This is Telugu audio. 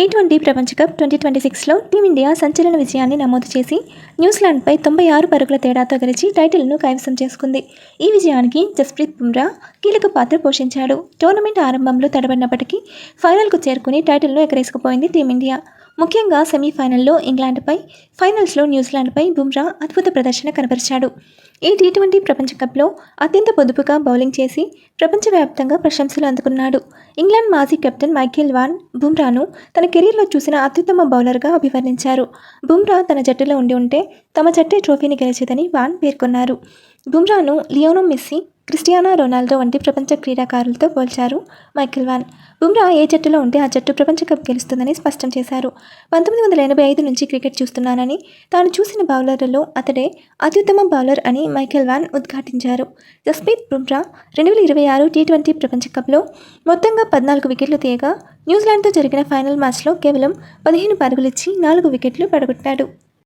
టీ20 ప్రపంచ కప్ 2026లో టీమిండియా సంచలన విజయాన్ని నమోదు చేసి న్యూజిలాండ్పై 96 పరుగుల తేడాతో గెలిచి టైటిల్ను కైవసం చేసుకుంది. ఈ విజయానికి జస్ప్రీత్ బుమ్రా కీలక పాత్ర పోషించాడు. టోర్నమెంట్ ఆరంభంలో తడబడినప్పటికీ ఫైనల్కు చేరుకుని టైటిల్ను ఎగరేసుకుపోయింది టీమిండియా. ముఖ్యంగా సెమీఫైనల్లో ఇంగ్లాండ్పై, ఫైనల్స్లో న్యూజిలాండ్పై బుమ్రా అద్భుత ప్రదర్శన కనబరిచాడు. ఈ టీ20 ప్రపంచ కప్లో అత్యంత పొదుపుగా బౌలింగ్ చేసి ప్రపంచవ్యాప్తంగా ప్రశంసలు అందుకున్నాడు. ఇంగ్లాండ్ మాజీ కెప్టెన్ మైఖేల్ వాన్ బుమ్రాను తన కెరీర్లో చూసిన అత్యుత్తమ బౌలర్గా అభివర్ణించారు. బుమ్రా తన జట్టులో ఉంటే తమ జట్టే ట్రోఫీని గెలిచేదని వాన్ పేర్కొన్నారు. బుమ్రాను లియోనెల్ మెస్సీ, క్రిస్టియానో రొనాల్డో వంటి ప్రపంచ క్రీడాకారులతో పోల్చారు మైఖేల్ వాన్. బుమ్రా ఏ జట్టులో ఉంటే ఆ జట్టు ప్రపంచ కప్ గెలుస్తుందని స్పష్టం చేశారు. 1985 నుంచి క్రికెట్ చూస్తున్నానని, తాను చూసిన బౌలర్లలో అతడే అత్యుత్తమ బౌలర్ అని మైఖేల్ వాన్ ఉద్ఘాటించారు. జస్ప్రీత్ బుమ్రా 2026 టీ20 ప్రపంచ కప్లో మొత్తంగా 14 వికెట్లు తీయగా న్యూజిలాండ్తో జరిగిన ఫైనల్ మ్యాచ్లో కేవలం 15 పరుగులిచ్చి 4 వికెట్లు పడగొట్టాడు.